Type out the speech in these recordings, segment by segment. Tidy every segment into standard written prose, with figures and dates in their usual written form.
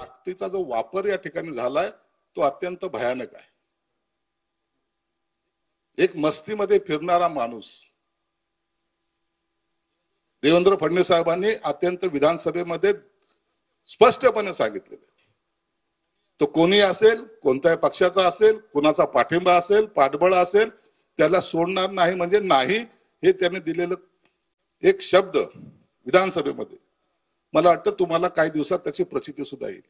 ताकदीचा जो वापर या ठिकाणी झालाय तो अत्यंत भयानक आहे। एक मस्तीमध्ये फिरणारा माणूस देवेंद्र फडणवीस साहेबांनी अत्यंत विधानसभेमध्ये स्पष्टपणे सांगितले, तो कोणी असेल, कोणत्याही पक्षाचा असेल, कोणाचा पाठिंबा असेल, पाठबळ असेल, त्याला सोडणार नाही म्हणजे नाही, हे त्यांनी दिलेलं एक शब्द विधानसभेमध्ये। मला वाटतं तुम्हाला काही दिवसात त्याची प्रचिती सुद्धा येईल।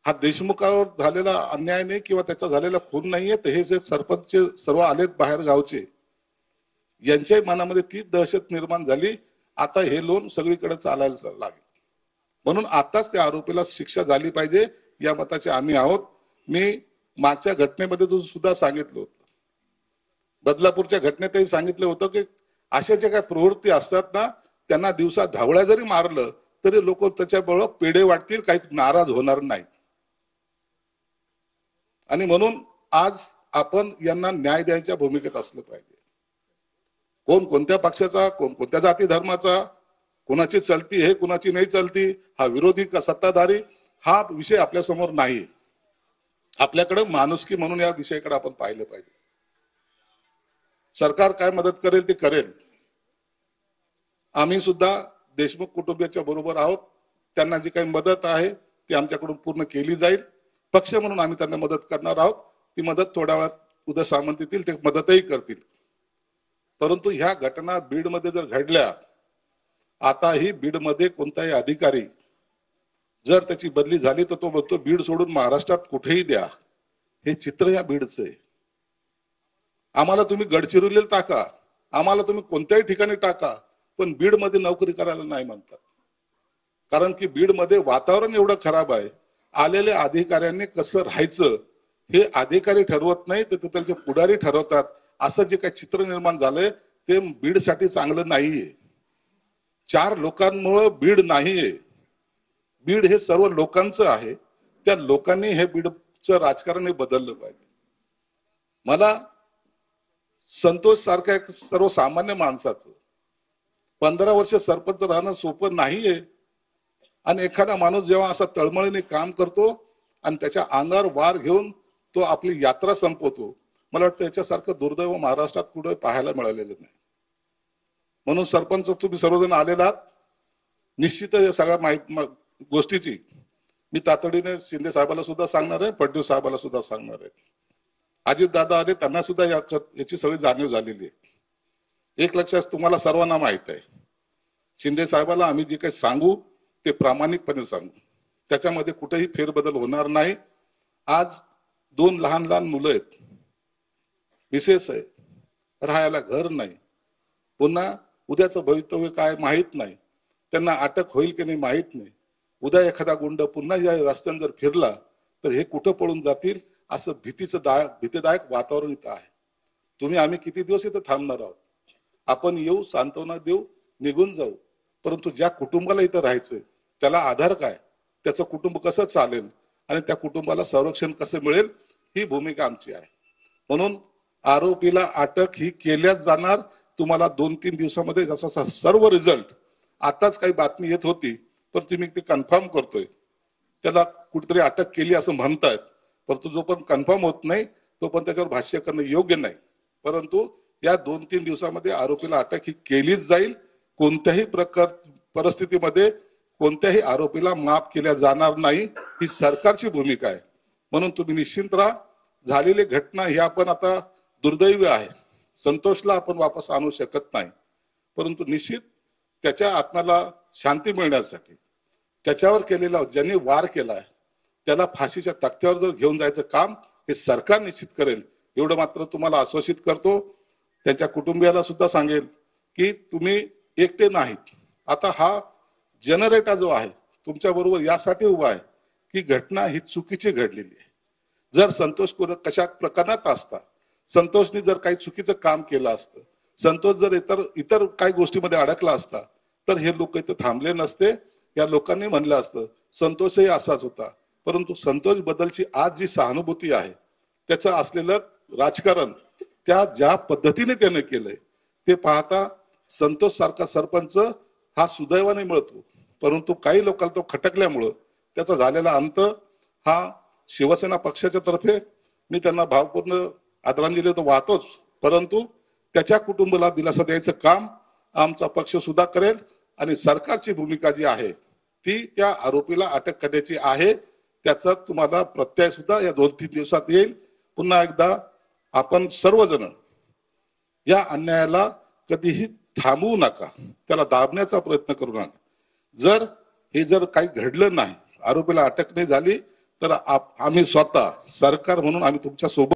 हा देशमुखावर झालेला अन्याय नाही किंवा त्याचा झालेला खून नाहीये, तर हे जे सरपंच सर्व आलेत बाहेर गावचे, यांच्या मनामध्ये ती दहशत निर्माण झाली। आता हे लोन सगळीकडे चालायला लागेल, म्हणून आताच त्या आरोपीला शिक्षा झाली पाहिजे या मताचे आम्ही आहोत। मी मागच्या घटनेमध्ये सुद्धा सांगितलं होतं, बदलापूरच्या घटनेतही सांगितलं होतं की अशा ज्या काही प्रवृत्ती असतात ना, त्यांना दिवसा ढावळ्या जरी मारलं तरी लोक त्याच्याबरोबर पेढे वाटतील, काही नाराज होणार नाही। आणि म्हणून आज आपण यांना न्याय द्यायच्या भूमिकेत असलं पाहिजे। कोण कोणत्या पक्षाचा, कोण कोणत्या जाती धर्माचा, कोणाची चलती हे कोणाची नाही चलती, हा विरोधी का सत्ताधारी, हा विषय आपल्या समोर नाही। आपल्याकडे माणुसकी म्हणून या विषयाकडे आपण पाहिलं पाहिजे। सरकार काय मदत करेल ते करेल। आम्ही सुद्धा देशमुख कुटुंबियाच्या बरोबर आहोत। त्यांना जी काही मदत आहे ती आमच्याकडून पूर्ण केली जाईल। पक्ष म्हणून आम्ही त्यांना मदत करणार आहोत। ती मदत थोड्या वेळात उद्या सामंत येतील, ते मदतही करतील। परंतु ह्या घटना बीडमध्ये जर घडल्या, आताही बीडमध्ये कोणताही अधिकारी जर त्याची बदली झाली तर तो म्हणतो बीड सोडून महाराष्ट्रात कुठेही द्या। हे चित्र या बीडचं आहे। आम्हाला तुम्ही गडचिरोलीला टाका, आम्हाला तुम्ही कोणत्याही ठिकाणी टाका, पण बीडमध्ये नोकरी करायला नाही म्हणतात। कारण की बीडमध्ये वातावरण एवढं खराब आहे, आलेल्या अधिकाऱ्यांनी कसं राहायचं हे अधिकारी ठरवत नाही, तर त्यांचे पुढारी ठरवतात। असं जे काही चित्र निर्माण झालंय ते बीडसाठी चांगलं नाहीये। 4 लोकांमुळे बीड नाहीये, बीड हे सर्व लोकांचं आहे। त्या लोकांनी हे बीडचं राजकारण बदललं पाहिजे। मला संतोष सारख्या एक सर्वसामान्य माणसाचं 15 वर्ष सरपंच राहणं सोपं नाहीये। आणि एखादा माणूस जेव्हा असा तळमळीने काम करतो आणि त्याच्या अंगावर वार घेऊन तो आपली यात्रा संपवतो, मला वाटतं याच्यासारखं दुर्दैव महाराष्ट्रात कुठे पाहायला मिळालेलं नाही। म्हणून सरपंच तुम्ही सर्वजण आलेलात, निश्चित या सगळ्या गोष्टीची मी तातडीने शिंदे साहेबाला सुद्धा सांगणार आहे, फडणवीस साहेबाला सुद्धा सांगणार आहे। अजित दादा आले, त्यांना सुद्धा याची सगळी जाणीव झालेली आहे। एक लक्षात तुम्हाला सर्वांना माहित आहे, शिंदे साहेबाला आम्ही जे काही सांगू ते प्रामाणिकपणे सांगू, त्याच्यामध्ये कुठेही फेरबदल होणार नाही। आज 2 लहान लहान मुलं आहेत, विशेष आहे, राहायला घर नाही, पुन्हा उद्याचं भवितव्य काय माहित नाही, त्यांना अटक होईल की नाही माहित नाही। उद्या एखादा गुंड पुन्हा या रस्त्याने जर फिरला तर हे कुठं पळून जातील, असं भीतीदायक वातावरण इथं आहे। तुम्ही आम्ही किती दिवस इथं थांबणार आहोत? आपण येऊ, सांत्वना देऊ, निघून जाऊ, परंतु ज्या कुटुंबाला इथं राहायचंय त्याला आधार काय, त्याचं कुटुंब कसं चालेल आणि त्या कुटुंबाला संरक्षण कसं मिळेल, ही भूमिका आमची आहे। म्हणून आरोपीला अटक ही केल्याच जाणार। तुम्हाला 2-3 दिवसामध्ये जसा सर्व रिझल्ट, आताच काही बातमी येत होती पण तुम्ही ते कन्फर्म करतोय, त्याला कुठेतरी अटक केली असं म्हणतायत, परंतु जो पण कन्फर्म होत नाही तो पण त्याच्यावर भाष्य करणं योग्य नाही। परंतु या 2-3 दिवसामध्ये आरोपीला अटक ही केलीच जाईल। कोणत्याही परिस्थितीमध्ये कोणत्याही आरोपीला माफ केल्या जाणार नाही, ही सरकारची भूमिका आहे। म्हणून तुम्ही निश्चिंत राहा। झालेली घटना ही आपण आता दुर्दैवी आहे, संतोषला आपण वापस आणू शकत नाही, परंतु निश्चित त्याच्या आत्म्याला शांती मिळण्यासाठी त्याच्यावर केलेला, ज्यांनी वार केलाय त्याला फाशीच्या तख्त्यावर जर घेऊन जायचं काम हे सरकार निश्चित करेल, एवढं मात्र तुम्हाला आश्वासित करतो। त्यांच्या कुटुंबियाला सुद्धा सांगेल की तुम्ही एकटे नाहीत। आता हा जनरेटर जो आहे तुमच्या बरोबर यासाठी उभा आहे की घटना ही चुकीची घडलेली आहे। जर संतोष कशा प्रकरणात असता, संतोषने जर काही चुकीचं काम केलं असतं, संतोष जर इतर काही गोष्टीमध्ये अडकला असता तर हे लोक इथं थांबले नसते। या लोकांनी म्हणलं असतं संतोषही असाच होता, परंतु संतोष बद्दलची आज जी सहानुभूती आहे, त्याचं असलेलं राजकारण, त्या ज्या पद्धतीने त्याने केलंय ते पाहता संतोष सारखा सरपंच हा सुदैवाने मिळतो। परंतु काही लोकांना तो खटकल्यामुळं त्याचा झालेला अंत हा शिवसेना पक्षाच्या तर्फे मी त्यांना भावपूर्ण आदरांजली तर वाहतोच, परंतु त्याच्या कुटुंबाला दिलासा द्यायचं काम आमचा पक्ष सुद्धा करेल आणि सरकारची भूमिका जी आहे ती त्या आरोपीला अटक करण्याची आहे. त्याचा तुम्हाला प्रत्यय सुद्धा या 2-3 दिवसात येईल. पुन्हा एकदा आपण सर्वजण या अन्यायाला कधीही थांबवू नका, त्याला दाबण्याचा प्रयत्न करू नका. जर काही घडलं नाही, आरोपीला अटक नाही झाली, तर आम्ही स्वतः सरकार म्हणून आम्ही तुमच्या सोबत